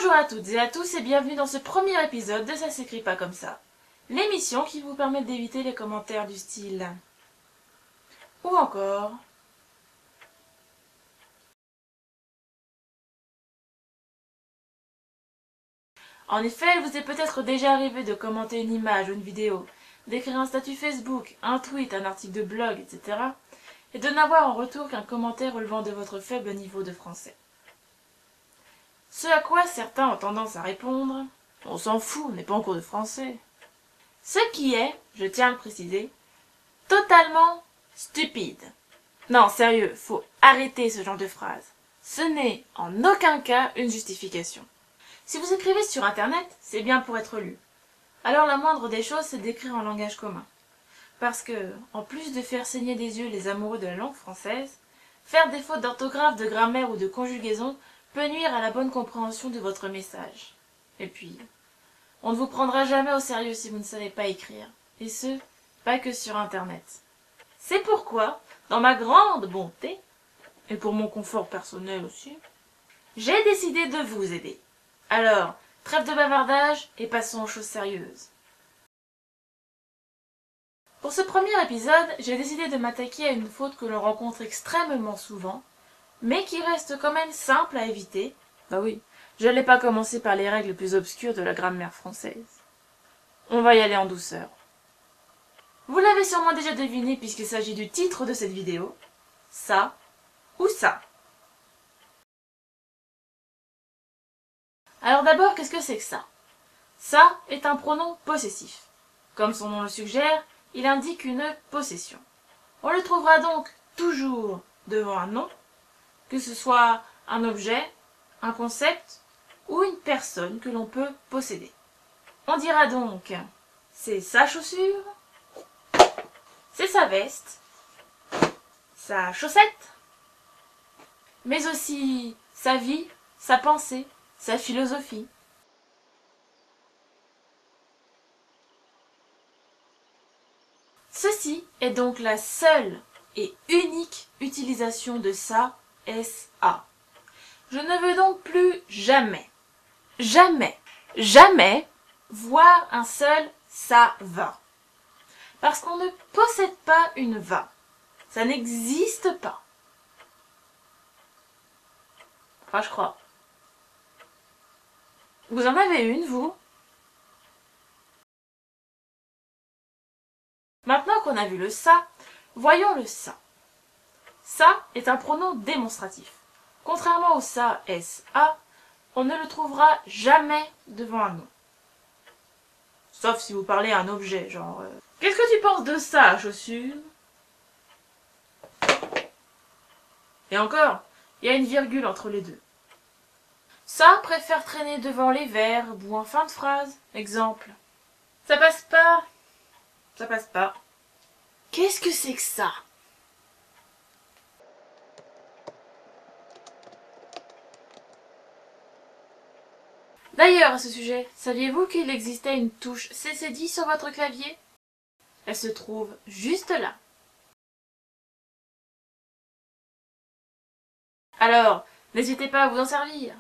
Bonjour à toutes et à tous et bienvenue dans ce premier épisode de Ça s'écrit pas comme ça, l'émission qui vous permet d'éviter les commentaires du style « Ou encore ». En effet, il vous est peut-être déjà arrivé de commenter une image ou une vidéo, d'écrire un statut Facebook, un tweet, un article de blog, etc. et de n'avoir en retour qu'un commentaire relevant de votre faible niveau de français. Ce à quoi certains ont tendance à répondre « On s'en fout, on n'est pas en cours de français ». Ce qui est, je tiens à le préciser, totalement stupide. Non, sérieux, faut arrêter ce genre de phrase. Ce n'est en aucun cas une justification. Si vous écrivez sur Internet, c'est bien pour être lu. Alors la moindre des choses, c'est d'écrire en langage commun. Parce que, en plus de faire saigner des yeux les amoureux de la langue française, faire des fautes d'orthographe, de grammaire ou de conjugaison peut nuire à la bonne compréhension de votre message. Et puis, on ne vous prendra jamais au sérieux si vous ne savez pas écrire. Et ce, pas que sur Internet. C'est pourquoi, dans ma grande bonté, et pour mon confort personnel aussi, j'ai décidé de vous aider. Alors, trêve de bavardage et passons aux choses sérieuses. Pour ce premier épisode, j'ai décidé de m'attaquer à une faute que l'on rencontre extrêmement souvent, mais qui reste quand même simple à éviter. Bah oui, je n'allais pas commencer par les règles les plus obscures de la grammaire française. On va y aller en douceur. Vous l'avez sûrement déjà deviné puisqu'il s'agit du titre de cette vidéo. Ça ou ça. Alors d'abord, qu'est-ce que c'est que ça? Ça est un pronom possessif. Comme son nom le suggère, il indique une possession. On le trouvera donc toujours devant un nom, que ce soit un objet, un concept ou une personne que l'on peut posséder. On dira donc c'est sa chaussure, c'est sa veste, sa chaussette, mais aussi sa vie, sa pensée, sa philosophie. Ceci est donc la seule et unique utilisation de ça, SA. Je ne veux donc plus jamais, jamais voir un seul ça va. Parce qu'on ne possède pas une va. Ça n'existe pas. Enfin, je crois. Vous en avez une, vous? Maintenant qu'on a vu le ça, voyons le ça. Ça est un pronom démonstratif. Contrairement au ça, SA, on ne le trouvera jamais devant un nom. Sauf si vous parlez à un objet, genre qu'est-ce que tu penses de ça, chaussure? Et encore, il y a une virgule entre les deux. Ça préfère traîner devant les verbes ou en fin de phrase. Exemple. Ça passe pas. Ça passe pas. Qu'est-ce que c'est que ça? D'ailleurs, à ce sujet, saviez-vous qu'il existait une touche CCD sur votre clavier? Elle se trouve juste là. Alors, n'hésitez pas à vous en servir.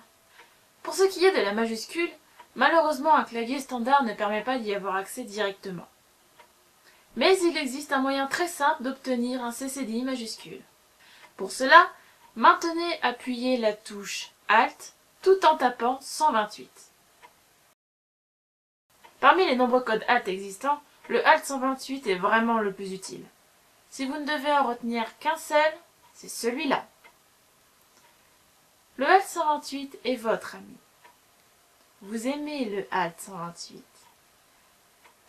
Pour ce qui est de la majuscule, malheureusement un clavier standard ne permet pas d'y avoir accès directement. Mais il existe un moyen très simple d'obtenir un CCDI majuscule. Pour cela, maintenez appuyée la touche Alt tout en tapant 128. Parmi les nombreux codes Alt existants, le Alt 128 est vraiment le plus utile. Si vous ne devez en retenir qu'un seul, c'est celui-là. Le Alt 128 est votre ami. Vous aimez le Alt 128.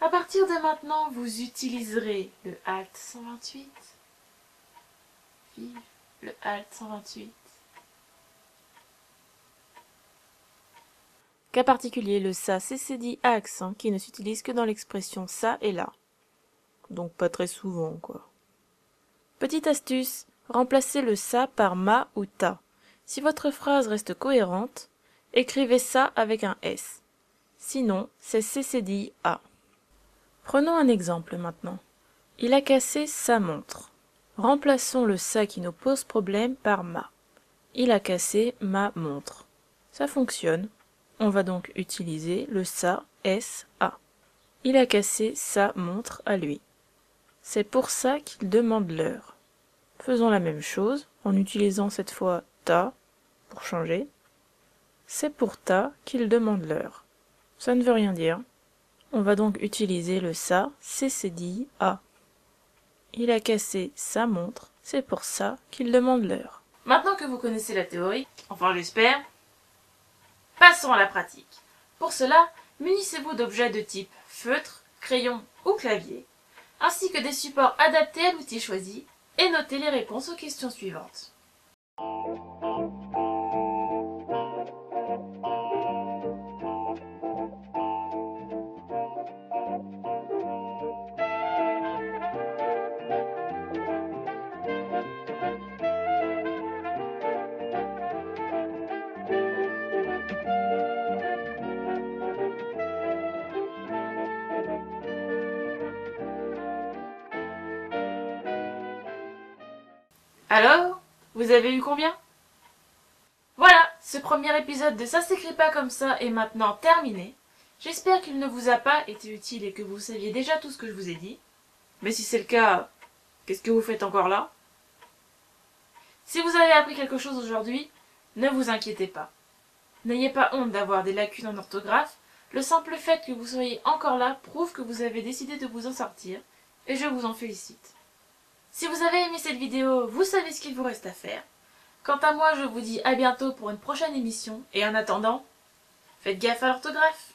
À partir de maintenant, vous utiliserez le Alt 128. Vive le Alt 128. Cas particulier, le ça CCD à accent qui ne s'utilise que dans l'expression ça et là. Donc pas très souvent, quoi. Petite astuce, remplacez le ça par ma ou ta. Si votre phrase reste cohérente, écrivez ça avec un S. Sinon, c'est CCD A. Prenons un exemple maintenant. Il a cassé sa montre. Remplaçons le ça qui nous pose problème par ma. Il a cassé ma montre. Ça fonctionne. On va donc utiliser le ça, S-A. Il a cassé sa montre à lui. C'est pour ça qu'il demande l'heure. Faisons la même chose en utilisant cette fois ta pour changer. C'est pour ta qu'il demande l'heure. Ça ne veut rien dire. On va donc utiliser le ça, c'est dit a. Il a cassé sa montre, c'est pour ça qu'il demande l'heure. Maintenant que vous connaissez la théorie, enfin j'espère, passons à la pratique. Pour cela, munissez-vous d'objets de type feutre, crayon ou clavier, ainsi que des supports adaptés à l'outil choisi, et notez les réponses aux questions suivantes. Alors, vous avez eu combien? Voilà, ce premier épisode de Ça s'écrit pas comme ça est maintenant terminé. J'espère qu'il ne vous a pas été utile et que vous saviez déjà tout ce que je vous ai dit. Mais si c'est le cas, qu'est-ce que vous faites encore là? Si vous avez appris quelque chose aujourd'hui, ne vous inquiétez pas. N'ayez pas honte d'avoir des lacunes en orthographe, le simple fait que vous soyez encore là prouve que vous avez décidé de vous en sortir, et je vous en félicite. Si vous avez aimé cette vidéo, vous savez ce qu'il vous reste à faire. Quant à moi, je vous dis à bientôt pour une prochaine émission, et en attendant, faites gaffe à l'orthographe.